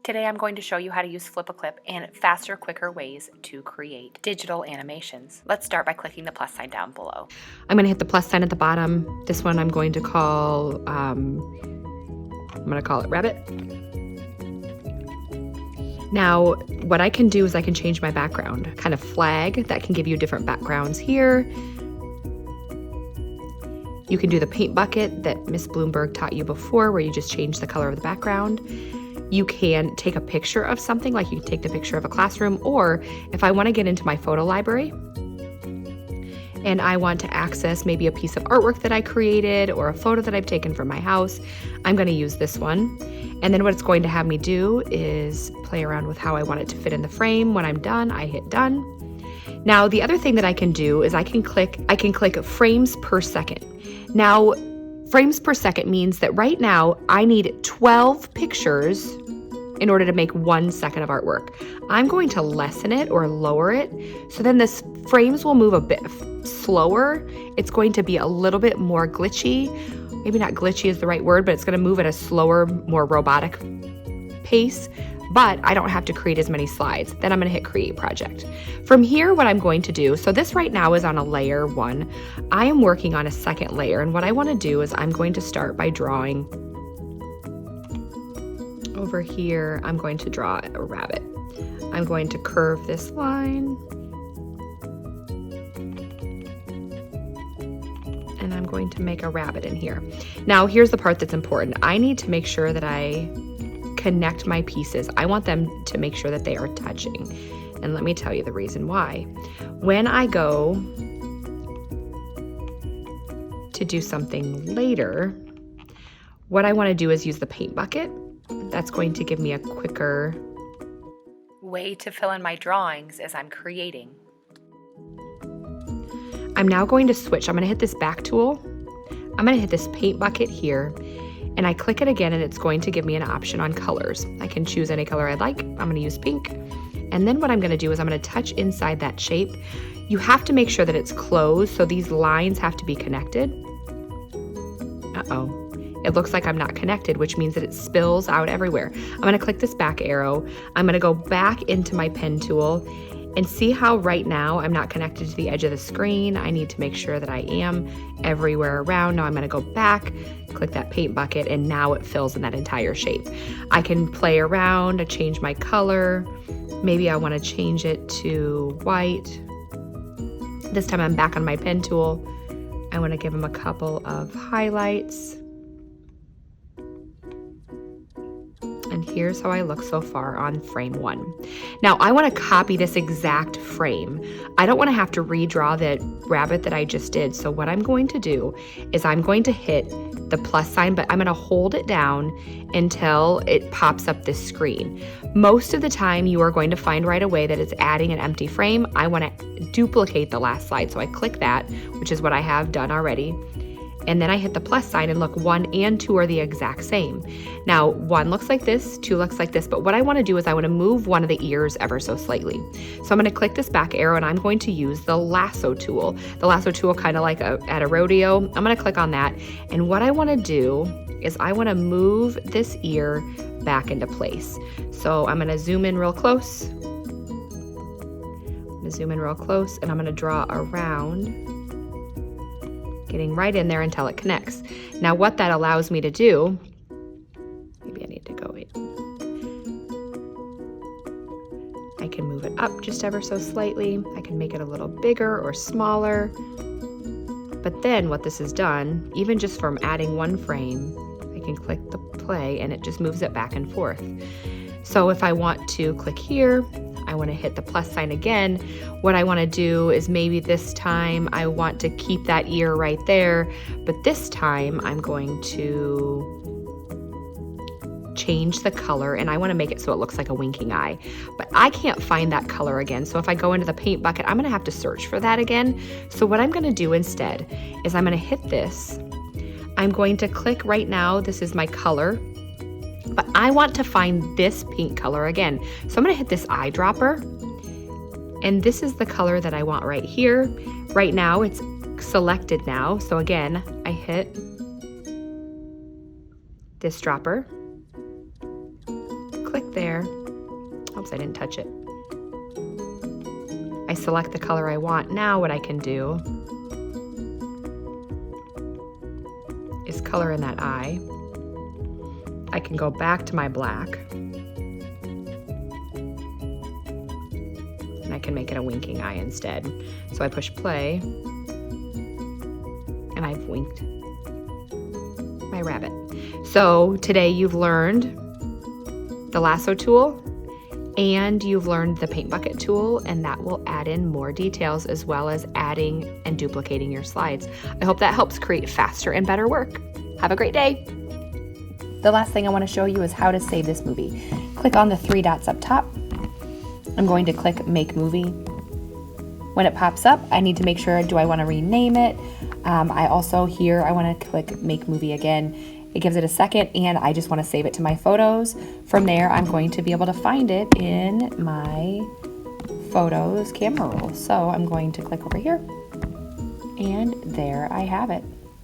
Today I'm going to show you how to use Flipaclip and faster, quicker ways to create digital animations. Let's start by clicking the plus sign down below. I'm going to hit the plus sign at the bottom. This one I'm going to call, it Rabbit. Now, what I can do is I can change my background, kind of flag that can give you different backgrounds here. You can do the paint bucket that Miss Bloomberg taught you before, where you just change the color of the background. You can take a picture of something, like you can take the picture of a classroom, or if I want to get into my photo library and I want to access maybe a piece of artwork that I created or a photo that I've taken from my house, I'm going to use this one. And then what it's going to have me do is play around with how I want it to fit in the frame. When I'm done, I hit done. Now, the other thing that I can do is I can click frames per second. Now, frames per second means that right now I need 12 pictures in order to make 1 second of artwork. I'm going to lessen it or lower it, so then this frames will move a bit slower. It's going to be a little bit more glitchy. Maybe not glitchy is the right word, but it's going to move at a slower, more robotic pace, but I don't have to create as many slides. Then I'm going to hit create project. From here, what I'm going to do, so this right now is on a layer 1. I am working on a second layer, and what I want to do is I'm going to start by drawing over here. I'm going to draw a rabbit. I'm going to curve this line, and I'm going to make a rabbit in here. Now, here's the part that's important. I need to make sure that I connect my pieces. I want them to make sure that they are touching. And let me tell you the reason why. When I go to do something later, what I want to do is use the paint bucket. That's going to give me a quicker way to fill in my drawings as I'm creating. I'm now going to switch. I'm going to hit this back tool. I'm going to hit this paint bucket here, and I click it again, and it's going to give me an option on colors. I can choose any color I'd like. I'm going to use pink. And then what I'm going to do is I'm going to touch inside that shape. You have to make sure that it's closed, so these lines have to be connected. Uh-oh. It looks like I'm not connected, which means that it spills out everywhere. I'm going to click this back arrow. I'm going to go back into my pen tool and see how right now I'm not connected to the edge of the screen. I need to make sure that I am everywhere around. Now I'm going to go back, click that paint bucket, and now it fills in that entire shape. I can play around, change my color. Maybe I want to change it to white. This time I'm back on my pen tool. I want to give them a couple of highlights. And here's how I look so far on frame 1. Now I want to copy this exact frame. I don't want to have to redraw the rabbit that I just did. So what I'm going to do is I'm going to hit the plus sign, but I'm going to hold it down until it pops up this screen. Most of the time you are going to find right away that it's adding an empty frame. I want to duplicate the last slide. So I click that, which is what I have done already. And then I hit the plus sign, and look, 1 and 2 are the exact same. Now, 1 looks like this, 2 looks like this, but what I want to do is I want to move one of the ears ever so slightly. So I'm going to click this back arrow, and I'm going to use the lasso tool. The lasso tool, kind of like at a rodeo. I'm going to click on that, and what I want to do is I want to move this ear back into place. So I'm going to zoom in real close. I'm going to zoom in real close, and I'm going to draw around, getting right in there until it connects. Now what that allows me to do, maybe I need to go in. I can move it up just ever so slightly. I can make it a little bigger or smaller. But then what this has done, even just from adding 1 frame, I can click the play and it just moves it back and forth. So if I want to click here, I want to hit the plus sign again. What I want to do is maybe this time I want to keep that ear right there, but this time I'm going to change the color, and I want to make it so it looks like a winking eye, but I can't find that color again. So if I go into the paint bucket, I'm going to have to search for that again. So what I'm going to do instead is I'm going to hit this. I'm going to click right now. This is my color. But I want to find this pink color again. So I'm going to hit this eyedropper, and this is the color that I want right here. Right now it's selected now. So again, I hit this dropper, click there. Oops, I didn't touch it. I select the color I want. Now what I can do is color in that eye. I can go back to my black. And I can make it a winking eye instead. So I push play, and I've winked my rabbit. So today you've learned the lasso tool, and you've learned the paint bucket tool, and that will add in more details as well as adding and duplicating your slides. I hope that helps create faster and better work. Have a great day. The last thing I want to show you is how to save this movie. Click on the 3 dots up top. I'm going to click Make Movie. When it pops up, I need to make sure, do I want to rename it? I also here, I want to click Make Movie again. It gives it a second, and I just want to save it to my photos. From there, I'm going to be able to find it in my Photos camera roll. So I'm going to click over here, and there I have it.